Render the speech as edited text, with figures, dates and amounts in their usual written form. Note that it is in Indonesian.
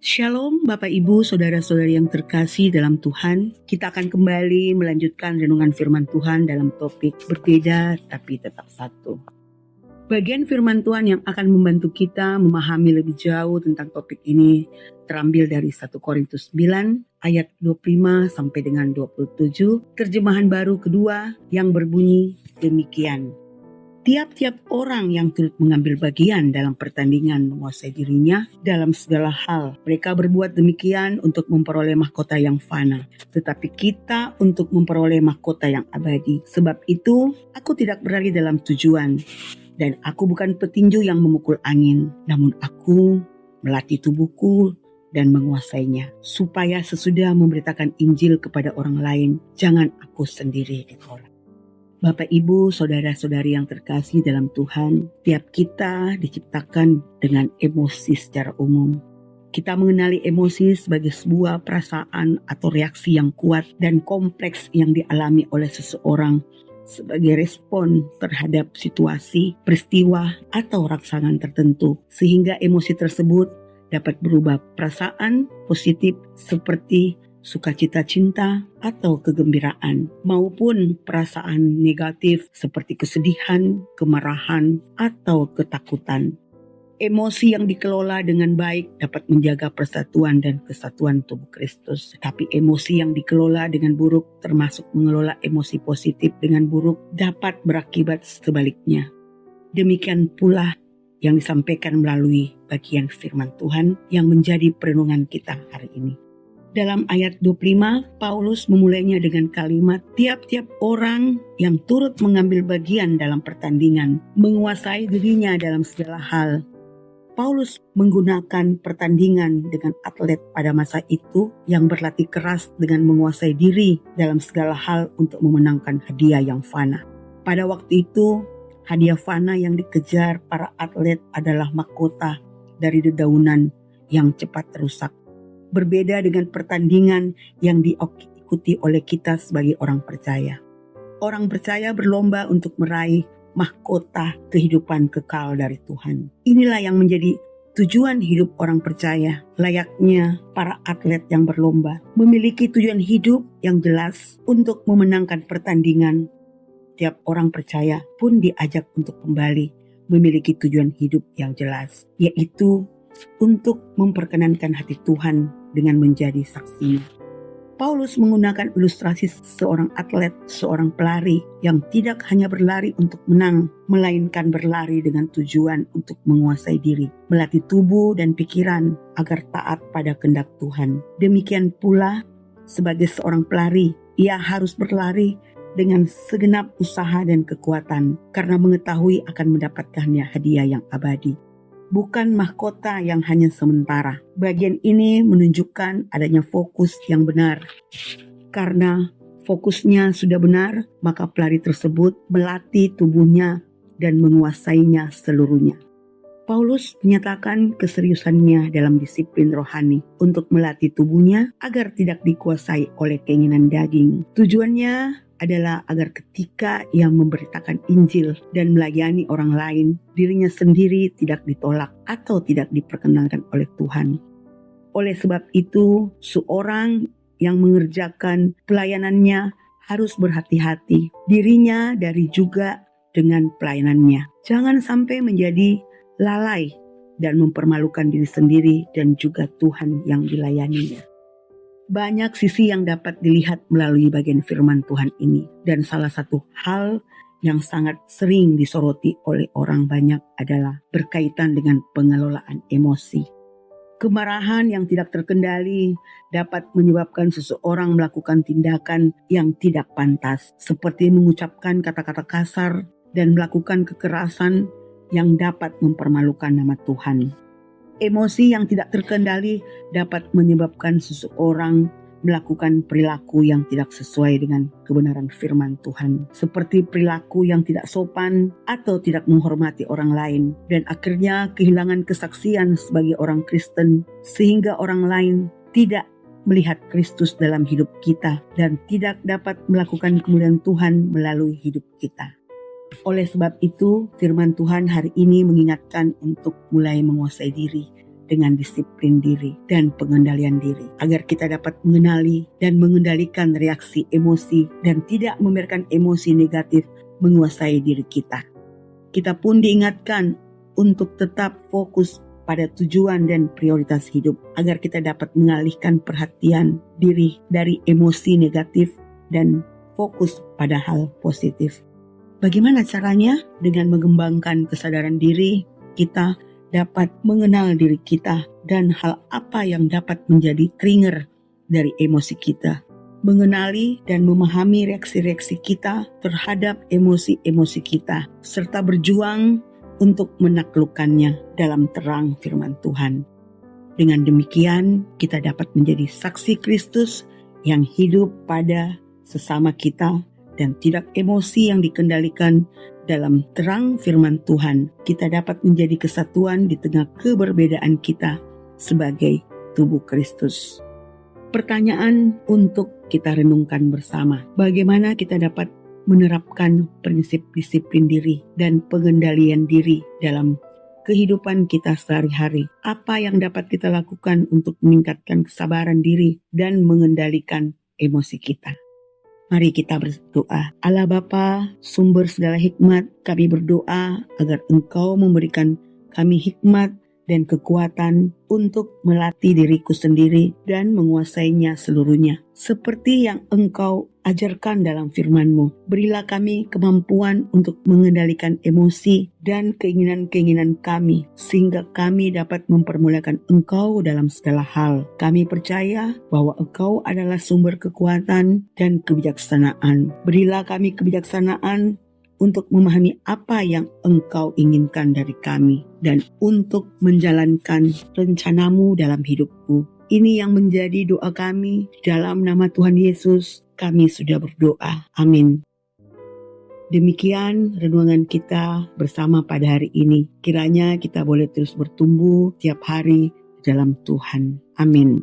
Shalom Bapak Ibu Saudara-saudari yang terkasih dalam Tuhan. Kita akan kembali melanjutkan renungan firman Tuhan dalam topik berbeda tapi tetap satu. Bagian firman Tuhan yang akan membantu kita memahami lebih jauh tentang topik ini terambil dari 1 Korintus 9 ayat 25 sampai dengan 27, terjemahan baru kedua yang berbunyi demikian. Tiap-tiap orang yang turut mengambil bagian dalam pertandingan menguasai dirinya dalam segala hal. Mereka berbuat demikian untuk memperoleh mahkota yang fana. Tetapi kita untuk memperoleh mahkota yang abadi. Sebab itu, aku tidak berlari dalam tujuan. Dan aku bukan petinju yang memukul angin. Namun aku melatih tubuhku dan menguasainya. Supaya sesudah memberitakan Injil kepada orang lain, jangan aku sendiri ditolak. Bapak, Ibu, Saudara-saudari yang terkasih dalam Tuhan, tiap kita diciptakan dengan emosi secara umum. Kita mengenali emosi sebagai sebuah perasaan atau reaksi yang kuat dan kompleks yang dialami oleh seseorang sebagai respon terhadap situasi, peristiwa, atau rangsangan tertentu. Sehingga emosi tersebut dapat berubah perasaan positif seperti sukacita cinta atau kegembiraan, maupun perasaan negatif seperti kesedihan, kemarahan, atau ketakutan. Emosi yang dikelola dengan baik dapat menjaga persatuan dan kesatuan tubuh Kristus. Tapi emosi yang dikelola dengan buruk, termasuk mengelola emosi positif dengan buruk, dapat berakibat sebaliknya. Demikian pula yang disampaikan melalui bagian firman Tuhan yang menjadi perenungan kita hari ini. Dalam ayat 25, Paulus memulainya dengan kalimat, tiap-tiap orang yang turut mengambil bagian dalam pertandingan, menguasai dirinya dalam segala hal. Paulus menggunakan pertandingan dengan atlet pada masa itu yang berlatih keras dengan menguasai diri dalam segala hal untuk memenangkan hadiah yang fana. Pada waktu itu, hadiah fana yang dikejar para atlet adalah mahkota dari dedaunan yang cepat rusak. Berbeda dengan pertandingan yang diikuti oleh kita sebagai orang percaya. Orang percaya berlomba untuk meraih mahkota kehidupan kekal dari Tuhan. Inilah yang menjadi tujuan hidup orang percaya. Layaknya para atlet yang berlomba, memiliki tujuan hidup yang jelas untuk memenangkan pertandingan. Tiap orang percaya pun diajak untuk kembali memiliki tujuan hidup yang jelas, yaitu untuk memperkenankan hati Tuhan dengan menjadi saksinya. Paulus menggunakan ilustrasi seorang atlet, seorang pelari yang tidak hanya berlari untuk menang, melainkan berlari dengan tujuan untuk menguasai diri, melatih tubuh dan pikiran agar taat pada kehendak Tuhan. Demikian pula sebagai seorang pelari, ia harus berlari dengan segenap usaha dan kekuatan karena mengetahui akan mendapatkannya hadiah yang abadi. Bukan mahkota yang hanya sementara. Bagian ini menunjukkan adanya fokus yang benar. Karena fokusnya sudah benar, maka pelari tersebut melatih tubuhnya dan menguasainya seluruhnya. Paulus menyatakan keseriusannya dalam disiplin rohani untuk melatih tubuhnya agar tidak dikuasai oleh keinginan daging. Tujuannya adalah agar ketika ia memberitakan Injil dan melayani orang lain, dirinya sendiri tidak ditolak atau tidak diperkenalkan oleh Tuhan. Oleh sebab itu, seorang yang mengerjakan pelayanannya harus berhati-hati dirinya dari juga dengan pelayanannya. Jangan sampai menjadi lalai dan mempermalukan diri sendiri dan juga Tuhan yang dilayaninya. Banyak sisi yang dapat dilihat melalui bagian firman Tuhan ini. Dan salah satu hal yang sangat sering disoroti oleh orang banyak adalah berkaitan dengan pengelolaan emosi. Kemarahan yang tidak terkendali dapat menyebabkan seseorang melakukan tindakan yang tidak pantas, seperti mengucapkan kata-kata kasar dan melakukan kekerasan yang dapat mempermalukan nama Tuhan. Emosi yang tidak terkendali dapat menyebabkan seseorang melakukan perilaku yang tidak sesuai dengan kebenaran firman Tuhan, seperti perilaku yang tidak sopan atau tidak menghormati orang lain, dan akhirnya kehilangan kesaksian sebagai orang Kristen, sehingga orang lain tidak melihat Kristus dalam hidup kita dan tidak dapat melakukan kemuliaan Tuhan melalui hidup kita. Oleh sebab itu, firman Tuhan hari ini mengingatkan untuk mulai menguasai diri dengan disiplin diri dan pengendalian diri, agar kita dapat mengenali dan mengendalikan reaksi emosi dan tidak membiarkan emosi negatif menguasai diri kita. Kita pun diingatkan untuk tetap fokus pada tujuan dan prioritas hidup, agar kita dapat mengalihkan perhatian diri dari emosi negatif dan fokus pada hal positif. Bagaimana caranya? Dengan mengembangkan kesadaran diri, kita dapat mengenal diri kita dan hal apa yang dapat menjadi trigger dari emosi kita. Mengenali dan memahami reaksi-reaksi kita terhadap emosi-emosi kita, serta berjuang untuk menaklukkannya dalam terang firman Tuhan. Dengan demikian, kita dapat menjadi saksi Kristus yang hidup pada sesama kita dan tidak emosi yang dikendalikan dalam terang firman Tuhan. Kita dapat menjadi kesatuan di tengah keberbedaan kita sebagai tubuh Kristus. Pertanyaan untuk kita renungkan bersama. Bagaimana kita dapat menerapkan prinsip disiplin diri dan pengendalian diri dalam kehidupan kita sehari-hari? Apa yang dapat kita lakukan untuk meningkatkan kesabaran diri dan mengendalikan emosi kita? Mari kita berdoa. Allah Bapa, sumber segala hikmat, kami berdoa agar Engkau memberikan kami hikmat dan kekuatan untuk melatih diriku sendiri dan menguasainya seluruhnya. Seperti yang Engkau ajarkan dalam firman-Mu, berilah kami kemampuan untuk mengendalikan emosi dan keinginan-keinginan kami, sehingga kami dapat mempermuliakan Engkau dalam segala hal. Kami percaya bahwa Engkau adalah sumber kekuatan dan kebijaksanaan. Berilah kami kebijaksanaan untuk memahami apa yang Engkau inginkan dari kami dan untuk menjalankan rencana-Mu dalam hidupku. Ini yang menjadi doa kami. Dalam nama Tuhan Yesus, kami sudah berdoa. Amin. Demikian renungan kita bersama pada hari ini. Kiranya kita boleh terus bertumbuh tiap hari dalam Tuhan. Amin.